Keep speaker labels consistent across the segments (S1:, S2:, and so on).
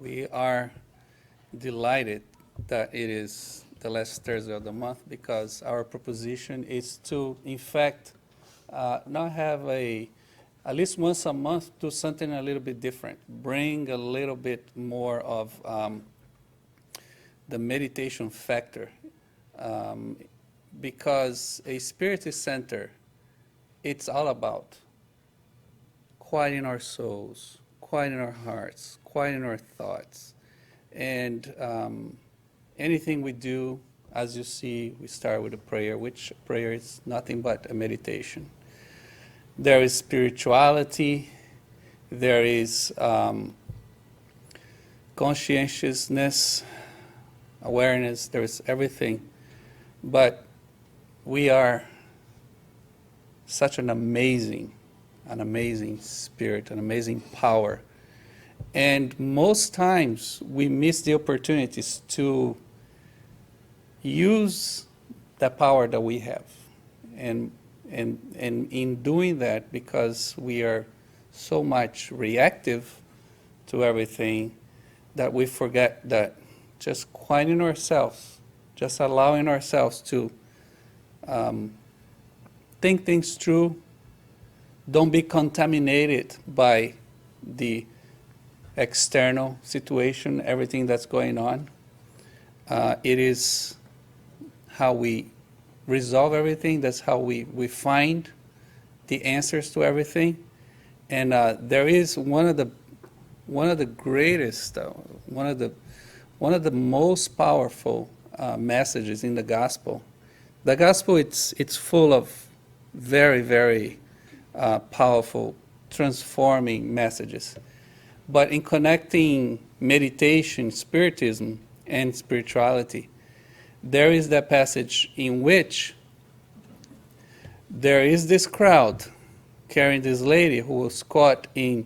S1: We are delighted that it is the last Thursday of the month because our proposition is to, in fact, not have at least once a month, do something a little bit different. Bring a little bit more of the meditation factor. Because a Spiritist center, it's all about quieting our souls, quieting our hearts, quieting our thoughts. And anything we do, as you see, we start with a prayer, which prayer is nothing but a meditation. There is spirituality, there is conscientiousness, awareness, there is everything. But we are such an amazing spirit, an amazing power. And most times we miss the opportunities to use the power that we have. And in doing that, because we are so much reactive to everything, that we forget that just quieting ourselves, just allowing ourselves to think things through, don't be contaminated by the external situation, everything that's going on. It is how we resolve everything. That's how we find the answers to everything. And there is one of the greatest, one of the most powerful messages in the gospel. The gospel, it's full of very, very powerful, transforming messages. But in connecting meditation, spiritism, and spirituality, there is that passage in which there is this crowd carrying this lady who was caught in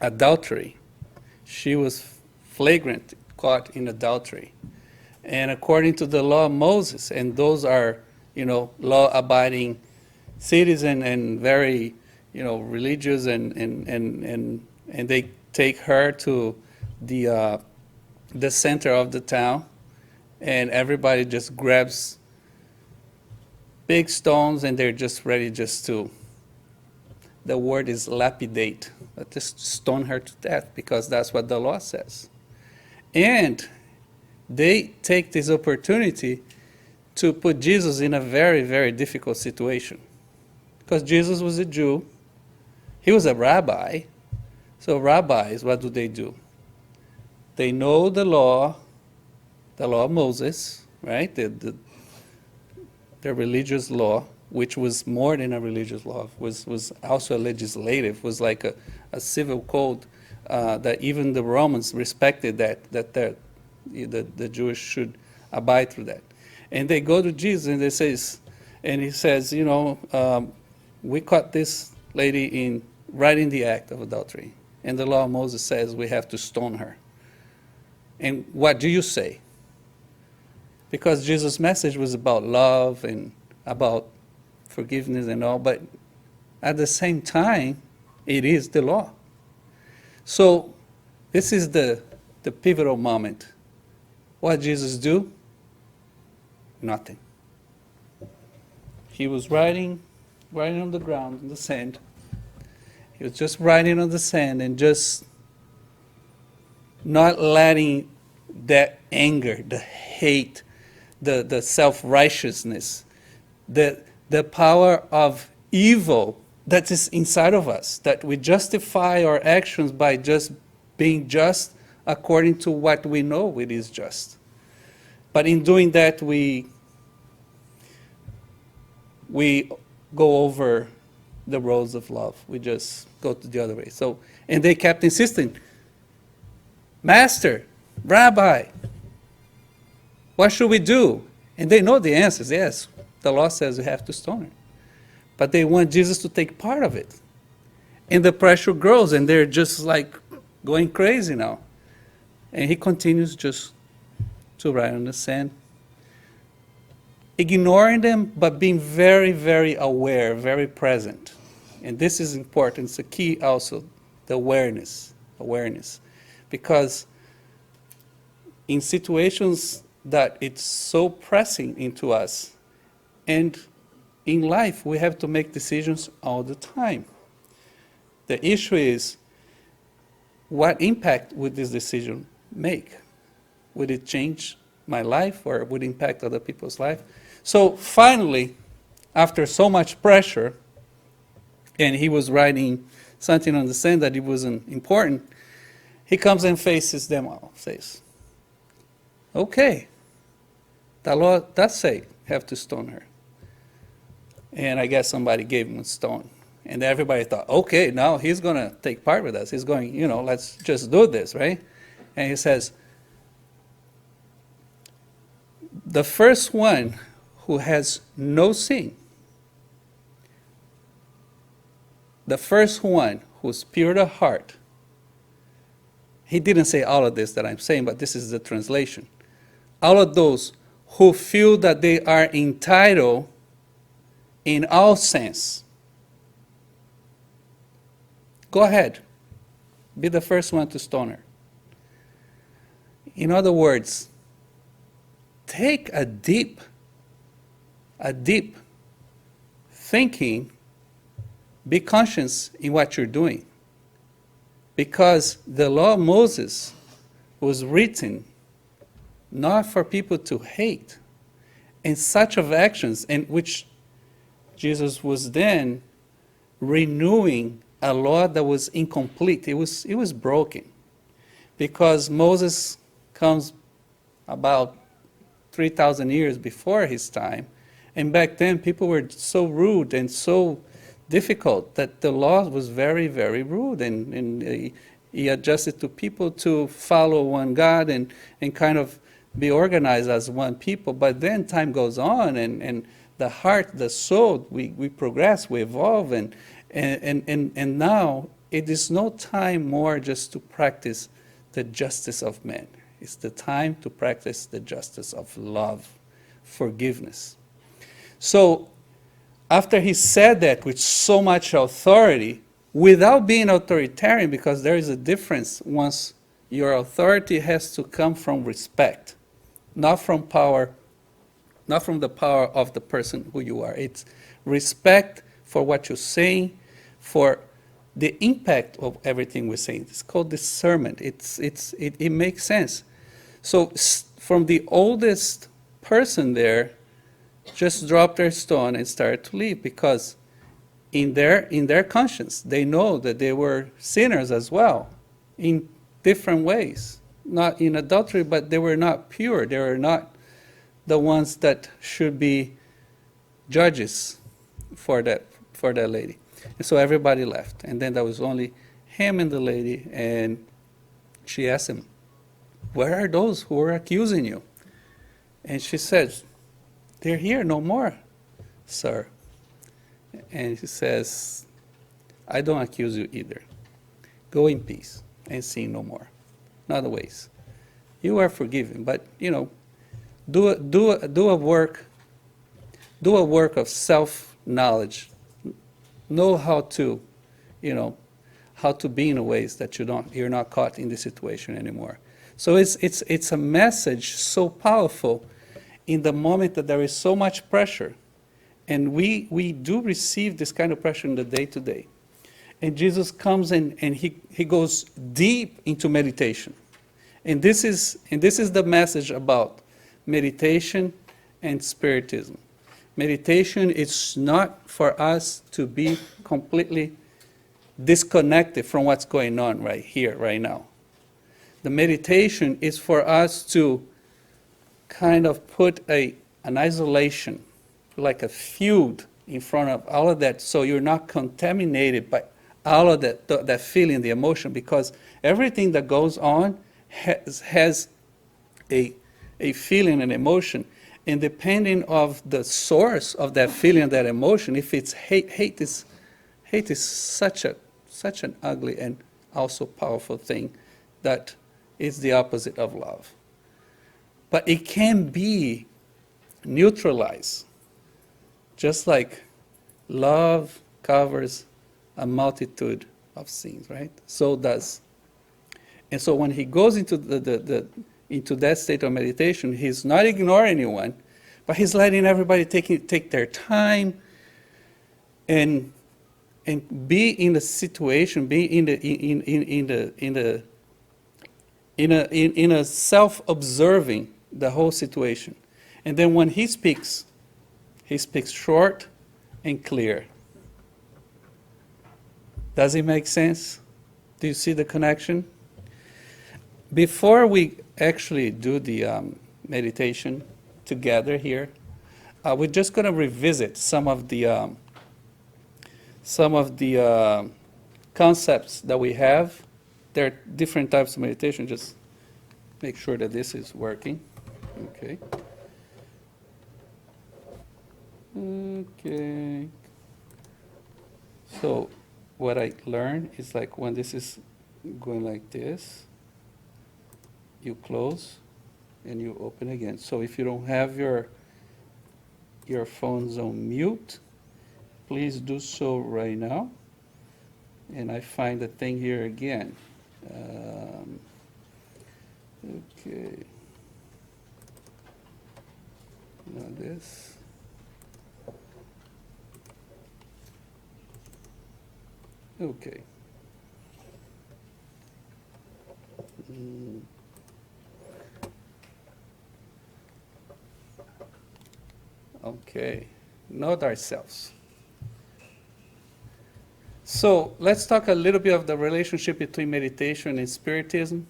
S1: adultery. She was flagrant, caught in adultery. And according to the law of Moses, and those are, law-abiding citizens and very, religious, and they take her to the center of the town, and everybody just grabs big stones, and they're just ready to, the word is lapidate, just stone her to death, because that's what the law says. And they take this opportunity to put Jesus in a very, very difficult situation. Because Jesus was a Jew, he was a rabbi. So rabbis, what do? They know the law of Moses, right? The religious law, which was more than a religious law, was also a legislative, was like a civil code that even the Romans respected, that the Jews should abide through that. And they go to Jesus and he says, we caught this lady right in the act of adultery. And the law of Moses says we have to stone her. And what do you say? Because Jesus' message was about love and about forgiveness and all, but at the same time, it is the law. So this is the pivotal moment. What did Jesus do? Nothing. He was writing on the ground, in the sand. He was just writing on the sand and just not letting that anger, the hate, the self-righteousness, the power of evil that is inside of us, that we justify our actions by just being just according to what we know it is just. But in doing that, we go over the roads of love. We just go to the other way. So, and they kept insisting, Master, Rabbi, what should we do? And they know the answers. Yes, the law says we have to stone her. But they want Jesus to take part of it. And the pressure grows, and they're just like going crazy now. And he continues just to write on the sand, ignoring them, but being very, very aware, very present. And this is important. It's a key also, the awareness. Because in situations that it's so pressing into us. And in life, we have to make decisions all the time. The issue is, what impact would this decision make? Would it change my life, or would it impact other people's life? So finally, after so much pressure, and he was writing something on the sand that it wasn't important, he comes and faces them all, says, okay, the law does say have to stone her. And I guess somebody gave him a stone. And everybody thought, okay, now he's going to take part with us. He's going, let's just do this, right? And he says, the first one who has no sin, the first one who's pure of heart, he didn't say all of this that I'm saying, but this is the translation. All of those who feel that they are entitled in all sense, go ahead, be the first one to stone her. In other words, take a deep thinking, be conscious in what you're doing. Because the law of Moses was written not for people to hate, and such of actions, and which Jesus was then renewing a law that was incomplete. It was broken. Because Moses comes about 3,000 years before his time, and back then people were so rude and so difficult that the law was very, very rude, and he adjusted to people to follow one God and kind of be organized as one people. But then time goes on, and the heart, the soul, we progress, we evolve, and now it is no time more just to practice the justice of man. It's the time to practice the justice of love, forgiveness. So after he said that with so much authority, without being authoritarian, because there is a difference once your authority has to come from respect, not from power, not from the power of the person who you are. It's respect for what you're saying, for the impact of everything we're saying. It's called discernment. It makes sense. So from the oldest person there, just drop their stone and start to leave, because in their conscience, they know that they were sinners as well, in different ways. Not in adultery, but they were not pure. They were not the ones that should be judges for that lady. And so everybody left. And then there was only him and the lady, and she asked him, where are those who are accusing you? And she says, they're here no more, sir. And he says, I don't accuse you either. Go in peace and sin no more. In other ways, you are forgiven, but do a work of self-knowledge. Know how to, how to be in ways that you're not caught in this situation anymore. So it's a message so powerful in the moment that there is so much pressure, and we do receive this kind of pressure in the day-to-day. And Jesus comes and he goes deep into meditation. And this is the message about meditation and Spiritism. Meditation is not for us to be completely disconnected from what's going on right here, right now. The meditation is for us to kind of put an isolation, like a field in front of all of that, so you're not contaminated by all of that feeling, the emotion, because everything that goes on has a feeling, an emotion, and depending of the source of that feeling, that emotion, if it's hate is such an ugly and also powerful thing that is the opposite of love. But it can be neutralized, just like love covers a multitude of sins, right? So does. And so when he goes into into that state of meditation, he's not ignoring anyone, but he's letting everybody take their time and be in the situation, be in a self-observing the whole situation. And then when he speaks short and clear. Does it make sense? Do you see the connection? Before we actually do the meditation together here, we're just going to revisit some of the concepts that we have. There are different types of meditation. Just make sure that this is working. Okay. Okay. So what I learned is like when this is going like this, you close and you open again. So if you don't have your phones on mute, please do so right now. And I find the thing here again. Okay. Now this. Okay. Okay. Note ourselves. So let's talk a little bit of the relationship between meditation and Spiritism.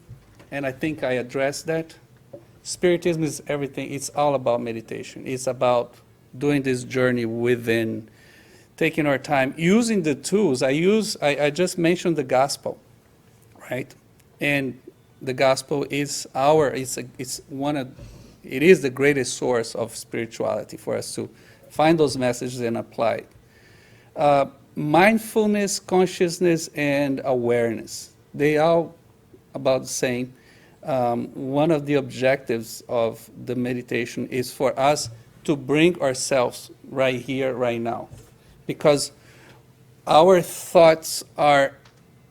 S1: And I think I addressed that. Spiritism is everything. It's all about meditation. It's about doing this journey within, taking our time, using the tools. I just mentioned the gospel, right? And the gospel is it is the greatest source of spirituality for us to find those messages and apply it. Mindfulness, consciousness, and awareness, they all about the same. One of the objectives of the meditation is for us to bring ourselves right here, right now. Because our thoughts are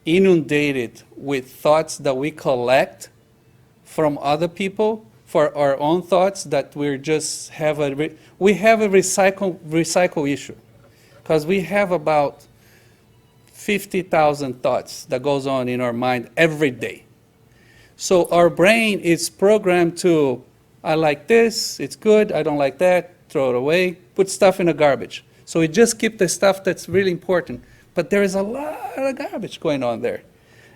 S1: inundated with thoughts that we collect from other people for our own thoughts that we just have a recycle issue. Because we have about 50,000 thoughts that goes on in our mind every day. So our brain is programmed to, I like this, it's good, I don't like that, throw it away, put stuff in the garbage. So we just keep the stuff that's really important. But there is a lot of garbage going on there.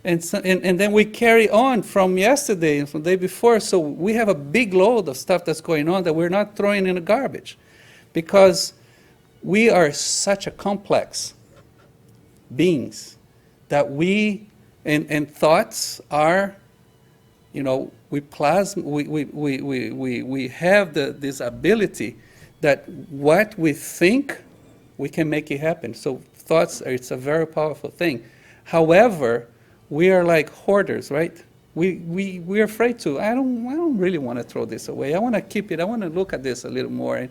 S1: And then we carry on from yesterday and from the day before. So we have a big load of stuff that's going on that we're not throwing in the garbage. Because we are such a complex beings that we, and thoughts are, we have this ability that what we think, we can make it happen. So thoughts, it's a very powerful thing. However, we are like hoarders, right? We're afraid to. I don't really want to throw this away. I want to keep it. I want to look at this a little more,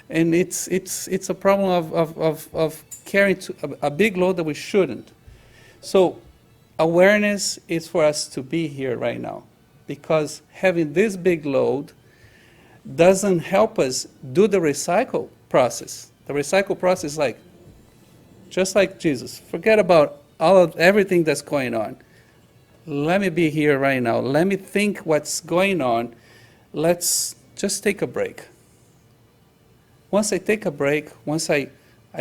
S1: and it's a problem of carrying a big load that we shouldn't. So awareness is for us to be here right now, because having this big load doesn't help us do the recycle process. The recycle process is like, just like Jesus, forget about everything that's going on. Let me be here right now. Let me think what's going on. Let's just take a break. Once I take a break, once I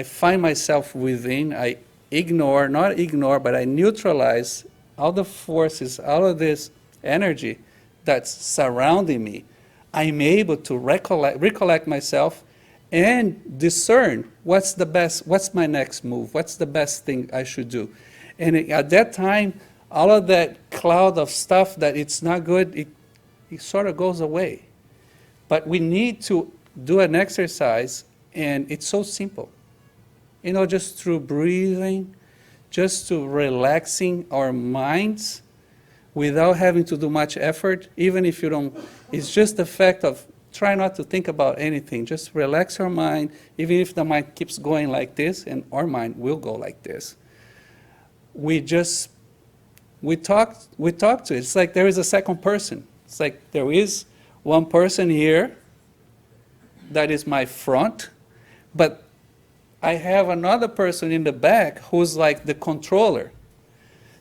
S1: find myself within, I not ignore, but I neutralize all the forces, all of this energy that's surrounding me. I'm able to recollect myself and discern what's my next move, what's the best thing I should do. And at that time, all of that cloud of stuff that it's not good, it sort of goes away. But we need to do an exercise, and it's so simple. Just through breathing, just to relaxing our minds without having to do much effort, even if you don't, it's just the fact of try not to think about anything. Just relax our mind, even if the mind keeps going like this, and our mind will go like this. We talk to it. It's like there is a second person. It's like there is one person here that is my front, but I have another person in the back who's like the controller.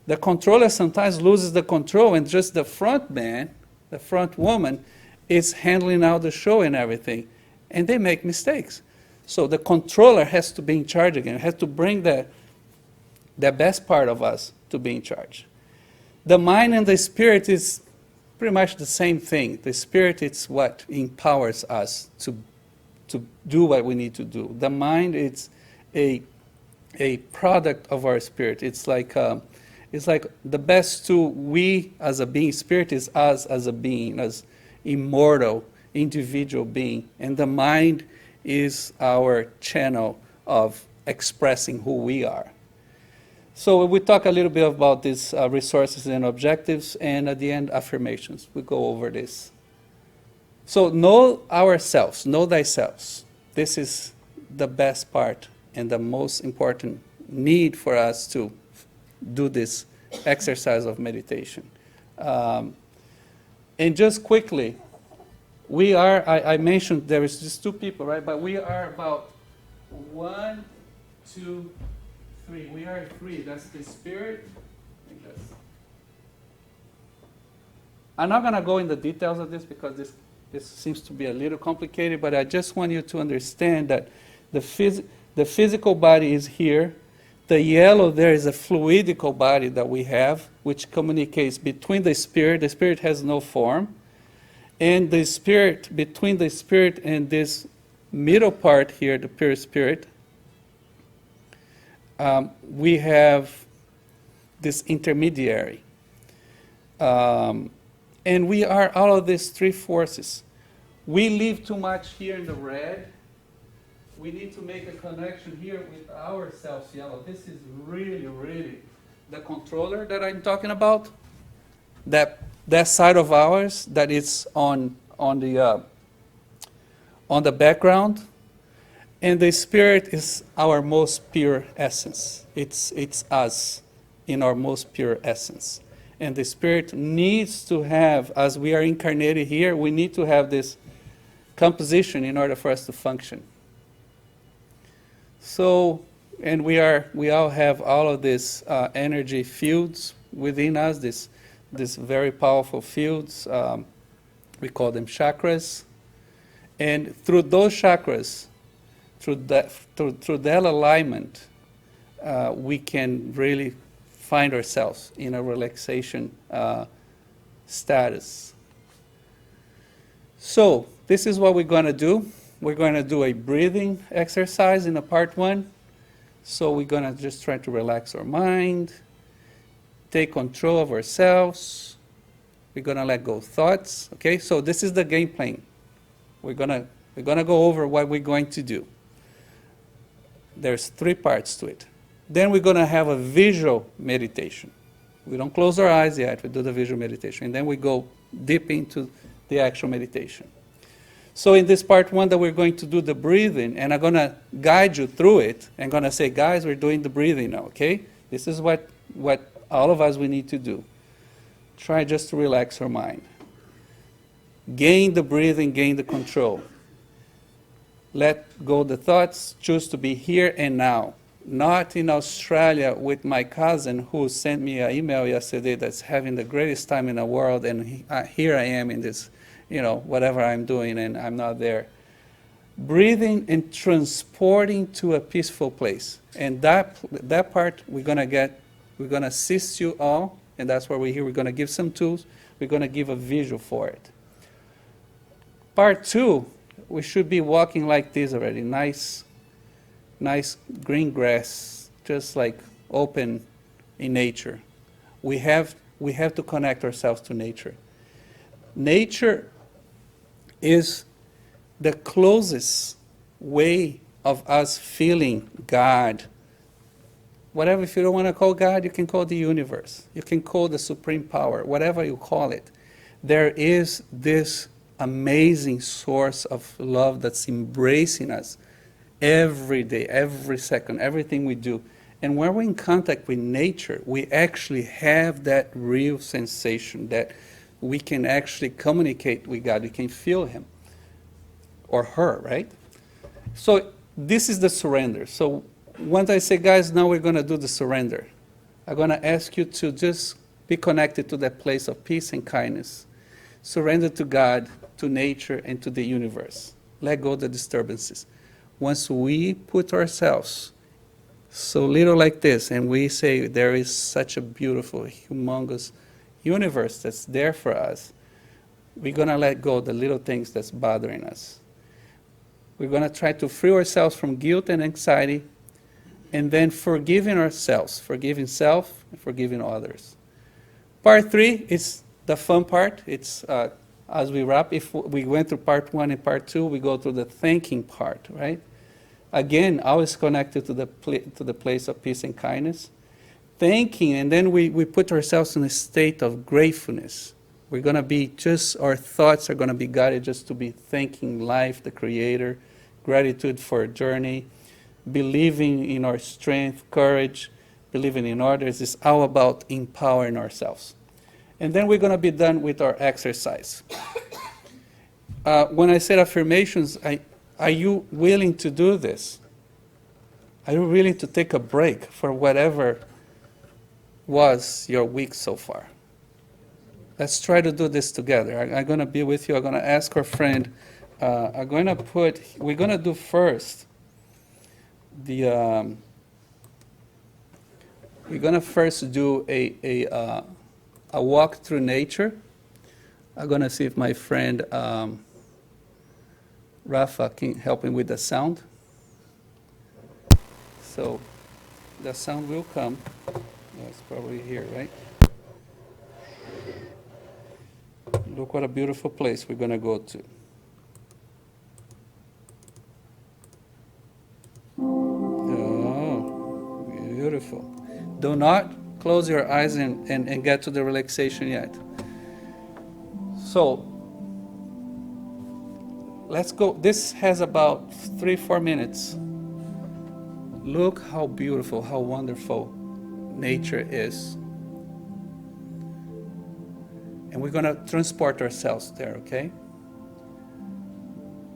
S1: The controller sometimes loses the control, and just the front man, the front woman, is handling out the show and everything. And they make mistakes. So the controller has to be in charge again, has to bring the best part of us to be in charge. The mind and the spirit is pretty much the same thing. The spirit is what empowers us to do what we need to do. The mind is a product of our spirit. It's like the best tool we as a being. Spirit is us as a being, as immortal, individual being. And the mind is our channel of expressing who we are. So we talk a little bit about these resources and objectives, and at the end, affirmations. We go over this. So know ourselves, know thyself. This is the best part and the most important need for us to do this exercise of meditation. And just quickly, we are, I mentioned there is just two people, right? But we are about 1, 2, 3. We are 3. That's the spirit. I'm not going to go in the details of this because this seems to be a little complicated, but I just want you to understand that the physical body is here. The yellow there is a fluidical body that we have, which communicates between the spirit. The spirit has no form. And the spirit, between the spirit and this middle part here, the pure spirit, we have this intermediary. And we are all of these three forces. We live too much here in the red. We need to make a connection here with ourselves, yellow. This is really, really the controller that I'm talking about. That side of ours that is on the background, and the spirit is our most pure essence. It's us in our most pure essence. And the spirit needs to have, as we are incarnated here, we need to have this composition in order for us to function. So, and we all have all of these energy fields within us, these very powerful fields. We call them chakras. And through those chakras, through that alignment, we can really find ourselves in a relaxation status. So this is what we're going to do. We're going to do a breathing exercise in a part 1. So we're going to just try to relax our mind, take control of ourselves. We're going to let go of thoughts. Okay, so this is the game plan. We're going to go over what we're going to do. There's 3 parts to it. Then we're going to have a visual meditation. We don't close our eyes yet. We do the visual meditation. And then we go deep into the actual meditation. So in this part 1 that we're going to do the breathing, and I'm going to guide you through it. I'm going to say, guys, we're doing the breathing now, okay? This is what all of us we need to do. Try just to relax our mind. Gain the breathing, gain the control. Let go the thoughts, choose to be here and now. Not in Australia with my cousin who sent me an email yesterday that's having the greatest time in the world, and here I am in this, whatever I'm doing, and I'm not there. Breathing and transporting to a peaceful place. And that part we're going to assist you all, and that's why we're here. We're going to give some tools. We're going to give a visual for it. Part 2, we should be walking like this already. Nice green grass, just like open in nature. We have to connect ourselves to nature. Nature is the closest way of us feeling God. Whatever, if you don't want to call God, you can call the universe. You can call the supreme power, whatever you call it. There is this amazing source of love that's embracing us every day, every second, everything we do. And when we're in contact with nature, we actually have that real sensation that we can actually communicate with God. We can feel him or her, right? So this is the surrender. So once I say, guys, now we're going to do the surrender, I'm going to ask you to just be connected to that place of peace and kindness. Surrender to God, to nature, and to the universe. Let go of the disturbances. Once we put ourselves so little like this, and we say there is such a beautiful, humongous universe that's there for us, we're going to let go of the little things that's bothering us. We're going to try to free ourselves from guilt and anxiety, and then forgiving ourselves, forgiving self, and forgiving others. Part 3 is the fun part. It's as we wrap, if we went through part 1 and part 2, we go through the thanking part, right? Again, always connected to the place of peace and kindness. Thanking, and then we put ourselves in a state of gratefulness. We're going to be just, our thoughts are going to be guided just to be thanking life, the Creator, gratitude for a journey, believing in our strength, courage, believing in others. It's all about empowering ourselves. And then we're going to be done with our exercise. When I said affirmations, are you willing to do this? Are you willing to take a break for whatever was your week so far? Let's try to do this together. I'm going to be with you. I'm going to ask our friend. We're going to do first we're going to first do a walk through nature. I'm going to see if my friend Rafa can help me with the sound. So the sound will come. It's probably here, right? Look what a beautiful place we're going to go to. Oh, beautiful. Do not close your eyes and get to the relaxation yet. So let's go. This has about 3-4 minutes. Look how beautiful, how wonderful nature is. And we're going to transport ourselves there, okay?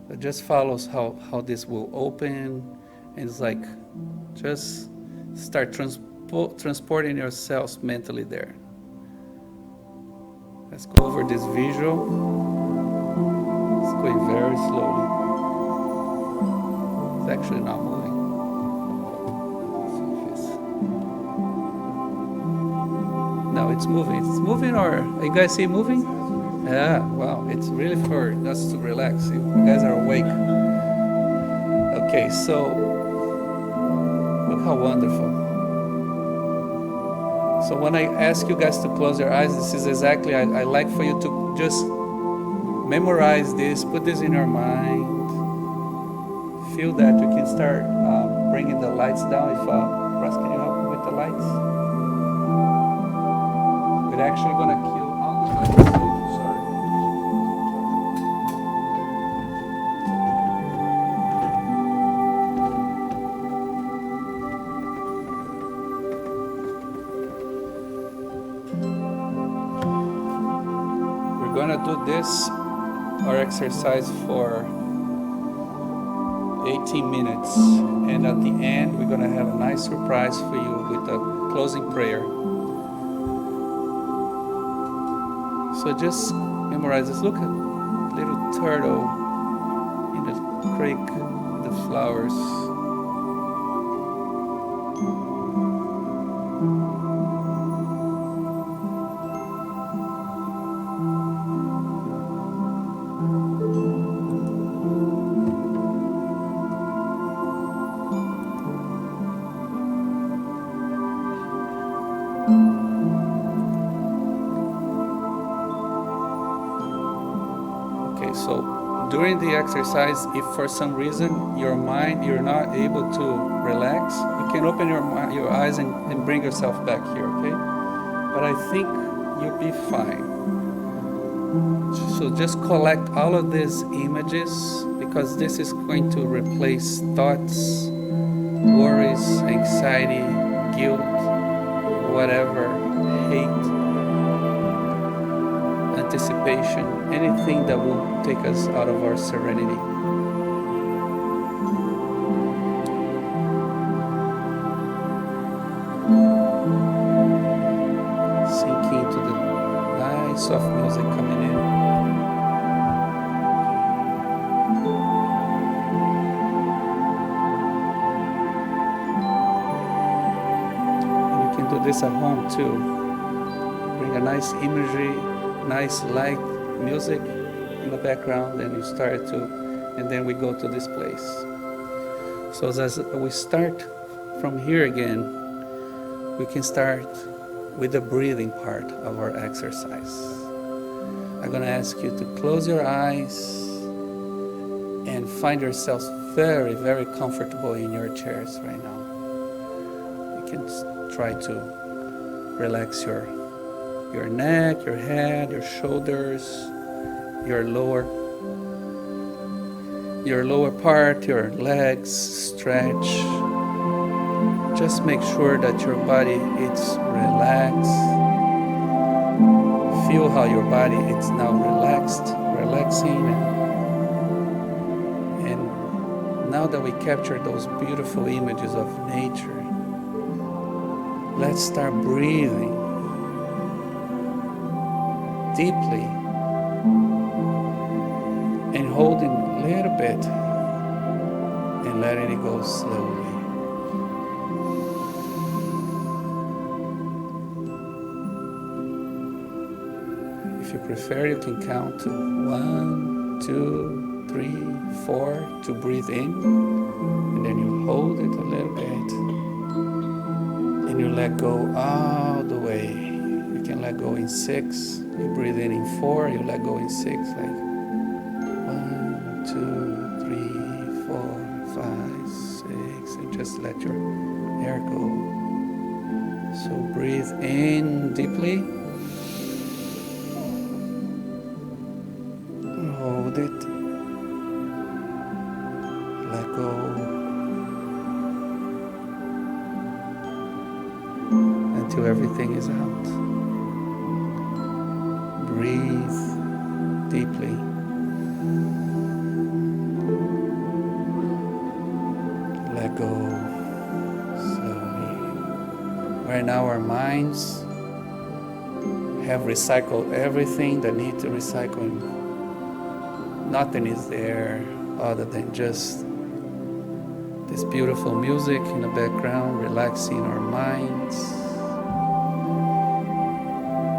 S1: It just follows how this will open. And it's like, just start transporting yourselves mentally there. Let's go over this visual. It's going very slowly. It's actually not moving. No, it's moving. It's moving, or you guys see it moving? Yeah, wow. It's really for us to relax. You guys are awake. Okay, so look how wonderful. So when I ask you guys to close your eyes, this is exactly, I like for you to just memorize this, put this in your mind. Feel that. We can start bringing the lights down. If Russ, can you help me with the lights? We're actually going to kill all the lights. Sorry. We're going to do this, our exercise, for 18 minutes. And at the end, we're going to have a nice surprise for you with a closing prayer. So just memorize this. Look at little turtle in the creek, the flowers. So during the exercise, if for some reason you're not able to relax, you can open your eyes and bring yourself back here, okay? But I think you'll be fine. So just collect all of these images, because this is going to replace thoughts, worries, anxiety, guilt, whatever, hate, anticipation, anything that will take us out of our serenity. Sinking to the nice soft music coming in. And you can do this at home too. Bring a nice imagery, nice light music in the background, and you start to, and then we go to this place. So as we start from here again, we can start with the breathing part of our exercise. I'm going to ask you to close your eyes and find yourselves very, very comfortable in your chairs right now. You can try to relax your neck, your head, your shoulders, your lower part, your legs, stretch. Just make sure that your body is relaxed. Feel how your body is now relaxing. And now that we captured those beautiful images of nature, let's start breathing deeply and holding a little bit and letting it go slowly. If you prefer, you can count to 1, 2, 3, 4 to breathe in, and then you hold it a little bit and you let go all the way. You can let go in 6. You breathe in 4, you let go in 6, like 1, 2, 3, 4, 5, 6, and just let your air go. So breathe in deeply, hold it, let go, until everything is out. Breathe deeply. Let go slowly. Right now our minds have recycled everything that needs to recycle. Nothing is there other than just this beautiful music in the background, relaxing our minds,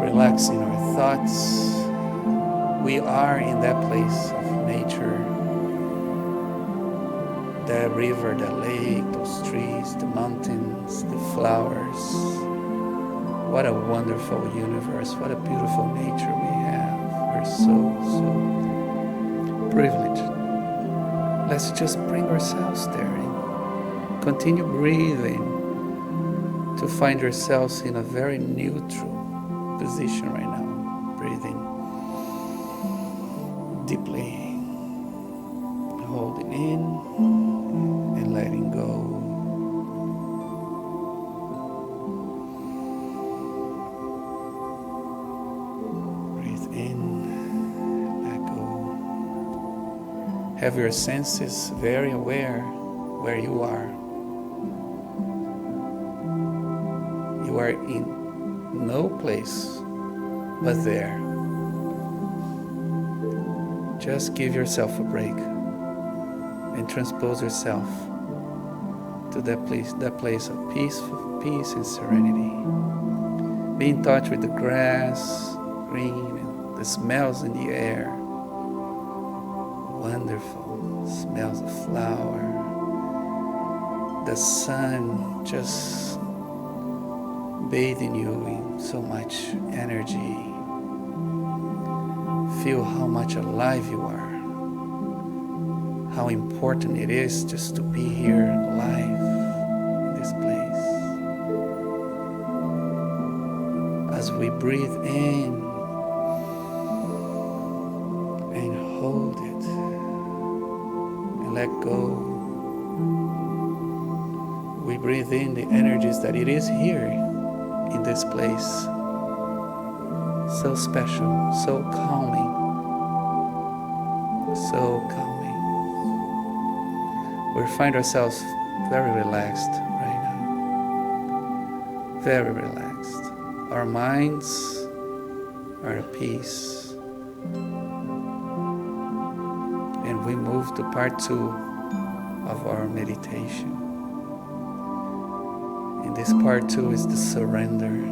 S1: relaxing our thoughts. We are in that place of nature, that river, that lake, those trees, the mountains, the flowers. What a wonderful universe, what a beautiful nature we have. We're so privileged. Let's just bring ourselves there and continue breathing to find yourselves in a very neutral position right now. Breathing deeply, holding in and letting go. Breathe in, let go. Have your senses very aware where you are. You are in no place but there. Just give yourself a break and transpose yourself to that place of peace and serenity. Be in touch with the grass, green, and the smells in the air. Wonderful smells of flower. The sun just bathing you in so much energy. Feel how much alive you are. How important it is just to be here alive in this place. As we breathe in and hold it and let go, we breathe in the energies that it is here in this place, so special, so calming, so calming. We find ourselves very relaxed right now, very relaxed. Our minds are at peace. And we move to part 2 of our meditation. And this part 2 is the surrender.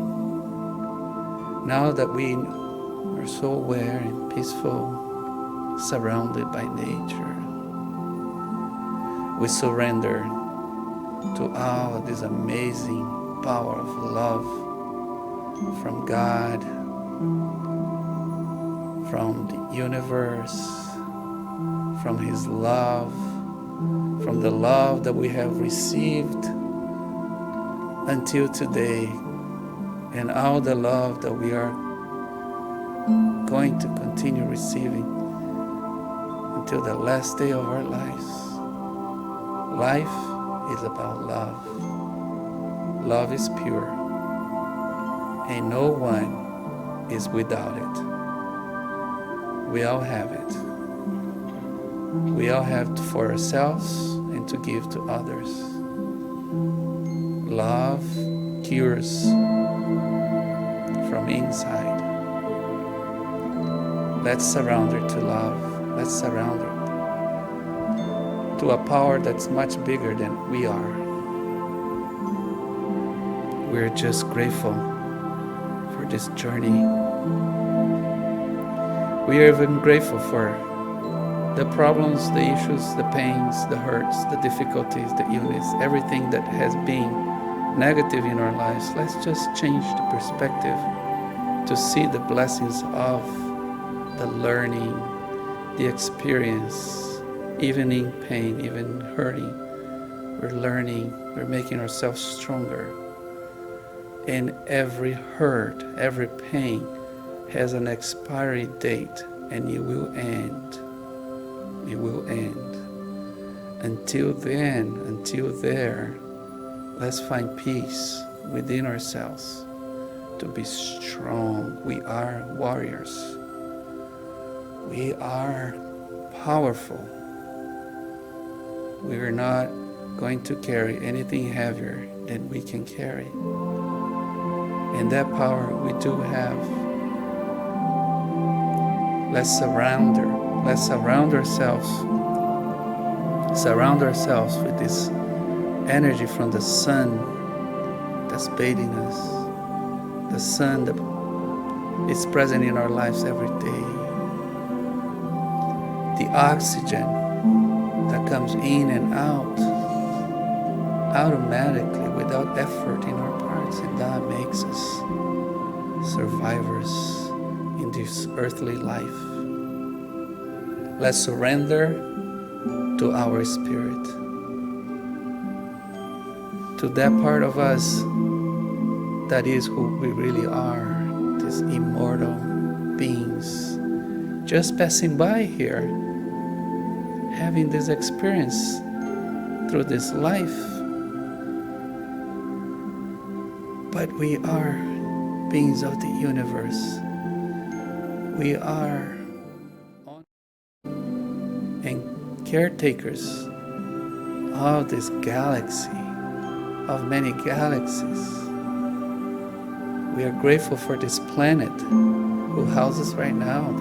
S1: Now that we are so aware and peaceful, surrounded by nature, we surrender to all this amazing power of love from God, from the universe, from His love, from the love that we have received until today, and all the love that we are going to continue receiving until the last day of our lives. Life is about love. Love is pure, and no one is without it. We all have it. We all have it for ourselves and to give to others. Love cures from inside. Let's surrender to love. Let's surrender to a power that's much bigger than we are. We're just grateful for this journey. We are even grateful for the problems, the issues, the pains, the hurts, the difficulties, the illness, everything that has been negative in our lives. Let's just change the perspective to see the blessings of the learning, the experience, even in pain, even hurting. We're learning, we're making ourselves stronger. And every hurt, every pain has an expiry date, and it will end. It will end. Until then, until there, let's find peace within ourselves to be strong. We are warriors. We are powerful. We are not going to carry anything heavier than we can carry. And that power we do have. Let's surround ourselves with this energy from the sun that's bathing us, the sun that is present in our lives every day, the oxygen that comes in and out automatically without effort in our parts, and that makes us survivors in this earthly life. Let's surrender to our spirit, to that part of us that is who we really are, these immortal beings, just passing by here, having this experience through this life. But we are beings of the universe. We are and caretakers of this galaxy, of many galaxies. We are grateful for this planet who houses right now,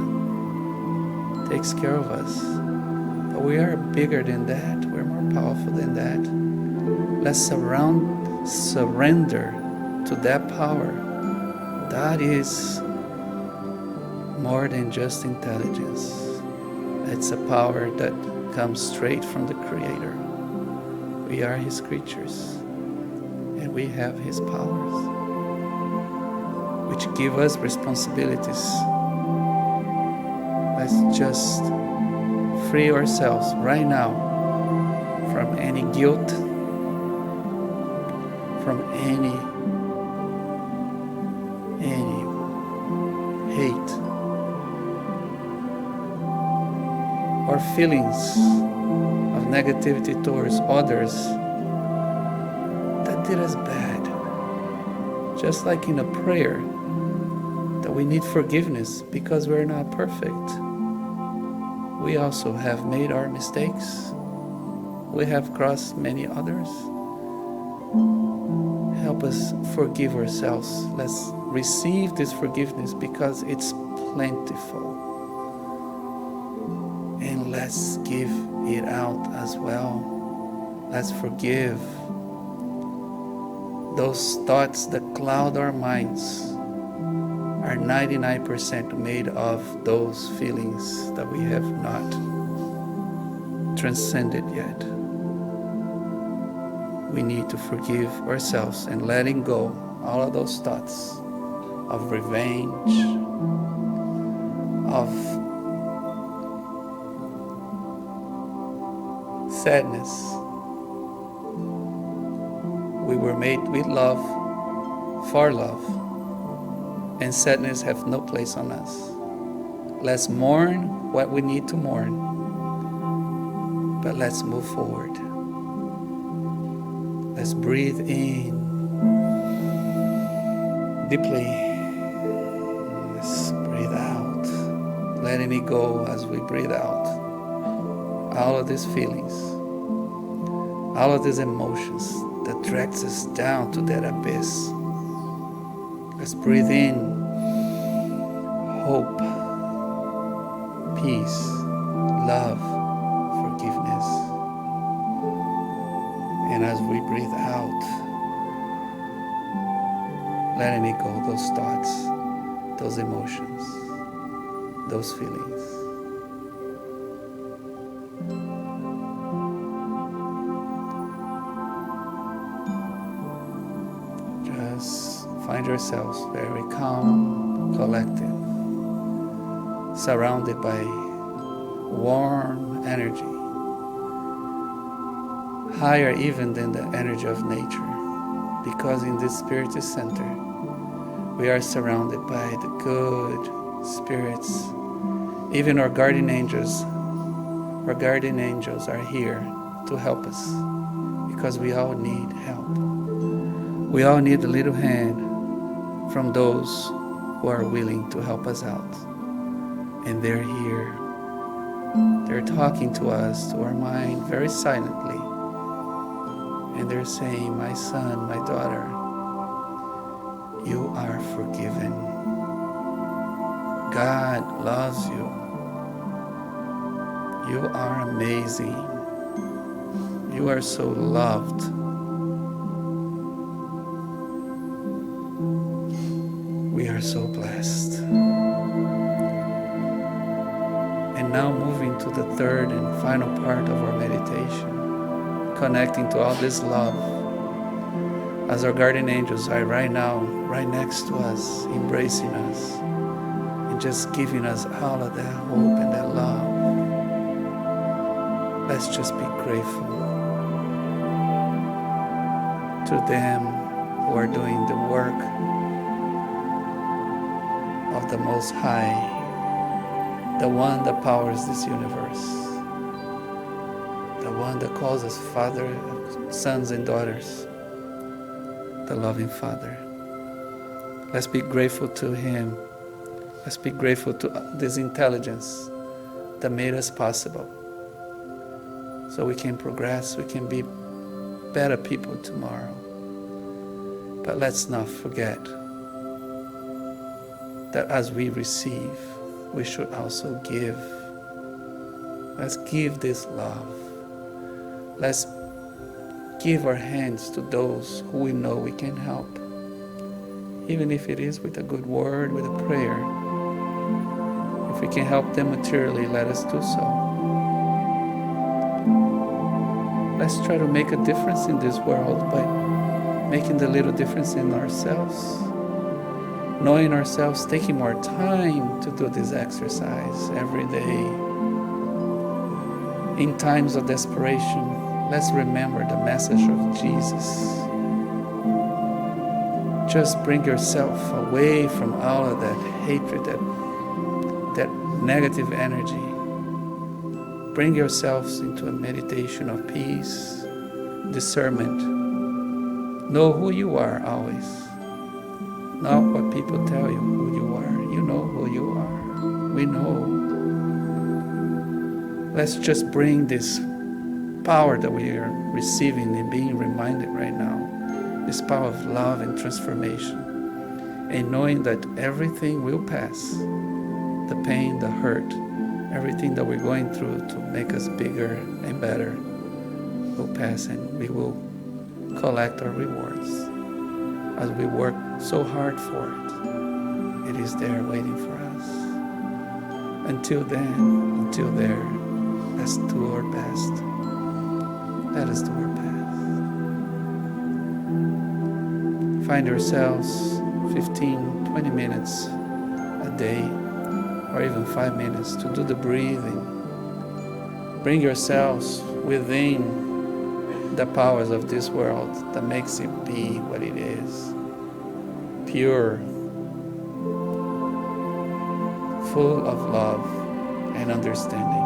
S1: that takes care of us. But we are bigger than that. We're more powerful than that. Let's surrender to that power. That is more than just intelligence. It's a power that comes straight from the Creator. We are His creatures, and we have His powers, which give us responsibilities. Let's just free ourselves right now from any guilt, from any hate or feelings of negativity towards others that did us bad. Just like in a prayer that We need forgiveness because we're not perfect. We also have made our mistakes. We have crossed many others. Help us forgive ourselves. Let's receive this forgiveness because it's plentiful. And let's give it out as well. Let's forgive those thoughts that cloud our minds are 99% made of those feelings that we have not transcended yet. We need to forgive ourselves and letting go all of those thoughts of revenge, of sadness. We were made with love, for love, and sadness have no place on us. Let's mourn what we need to mourn, but let's move forward. Let's breathe in deeply. Let's breathe out, letting it go as we breathe out. All of these feelings, all of these emotions that drags us down to that abyss. Let's breathe in hope, peace, love, forgiveness. And as we breathe out, letting it go, those thoughts, those emotions, those feelings. Just find yourselves very calm, collected, surrounded by warm energy, higher even than the energy of nature, because in this Spiritist center we are surrounded by the good spirits. Even our guardian angels are here to help us, because we all need help. We all need a little hand from those who are willing to help us out. And they're here. They're talking to us, to our mind, very silently. And they're saying, my son, my daughter, you are forgiven. God loves you. You are amazing. You are so loved. We are so blessed. And now moving to the third and final part of our meditation, connecting to all this love, as our guardian angels are right now, right next to us, embracing us, and just giving us all of that hope and that love. Let's just be grateful to them who are doing the work of the Most High, the one that powers this universe, the one that calls us Father, sons and daughters, the loving Father. Let's be grateful to Him. Let's be grateful to this intelligence that made us possible, so we can progress, we can be better people tomorrow. But let's not forget that as we receive, we should also give. Let's give this love. Let's give our hands to those who we know we can help, even if it is with a good word, with a prayer. If we can help them materially, let us do so. Let's try to make a difference in this world by making the little difference in ourselves, knowing ourselves, taking more time to do this exercise every day. In times of desperation, let's remember the message of Jesus. Just bring yourself away from all of that hatred, that negative energy. Bring yourselves into a meditation of peace, discernment. Know who you are always, not what people tell you who you are. You know who you are. We know. Let's just bring this power that we are receiving and being reminded right now, this power of love and transformation, and knowing that everything will pass, the pain, the hurt, everything that we're going through to make us bigger and better will pass, and we will collect our rewards as we work so hard for it. It is there waiting for us. Until then, until there, let's do our best. Let us do our best. Find yourselves 15, 20 minutes a day, or even 5 minutes to do the breathing. Bring yourselves within the powers of this world that makes it be what it is. Pure, full of love and understanding.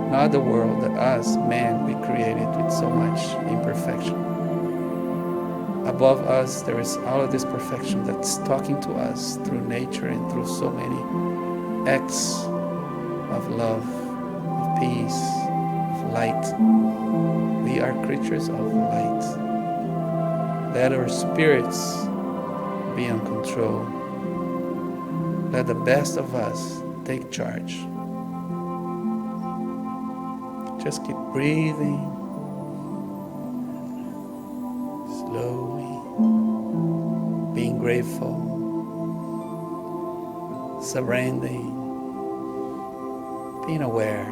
S1: Not the world that us, man, we created with so much imperfection. Above us, there is all of this perfection that's talking to us through nature and through so many acts of love, of peace, of light. We are creatures of light. Let our spirits be in control. Let the best of us take charge. Just keep breathing slowly, being grateful, surrendering, being aware,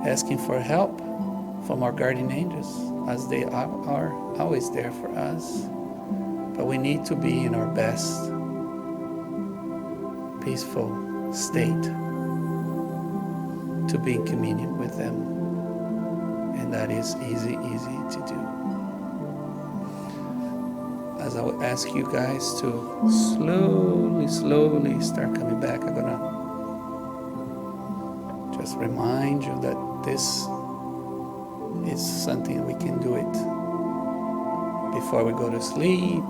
S1: asking for help from our guardian angels, as they are always there for us. But we need to be in our best peaceful state to be in communion with them. And that is easy to do. As I will ask you guys to slowly start coming back, I'm gonna just remind you that this is something we can do it before we go to sleep,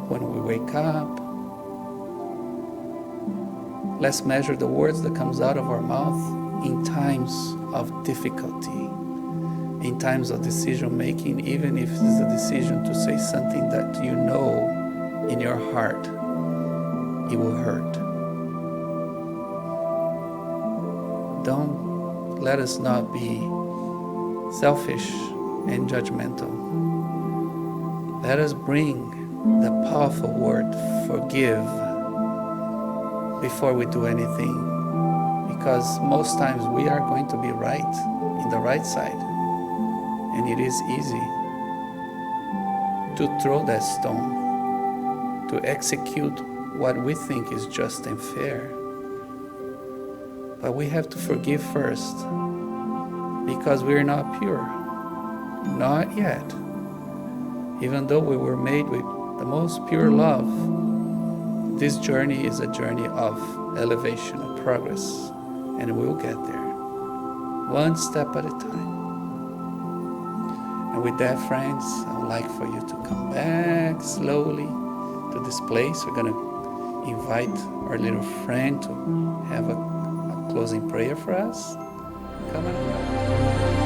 S1: when we wake up. Let's measure the words that comes out of our mouth in times of difficulty, in times of decision making, even if it's a decision to say something that you know in your heart it will hurt. Don't let us not be selfish and judgmental. Let us bring the powerful word forgive before we do anything, because most times we are going to be right, in the right side, and it is easy to throw that stone, to execute what we think is just and fair. But we have to forgive first, because we are not pure, not yet. Even though we were made with the most pure love, this journey is a journey of elevation, of progress, and we will get there, one step at a time. And with that, friends, I would like for you to come back slowly to this place. We're going to invite our little friend to have a closing prayer for us. Come on.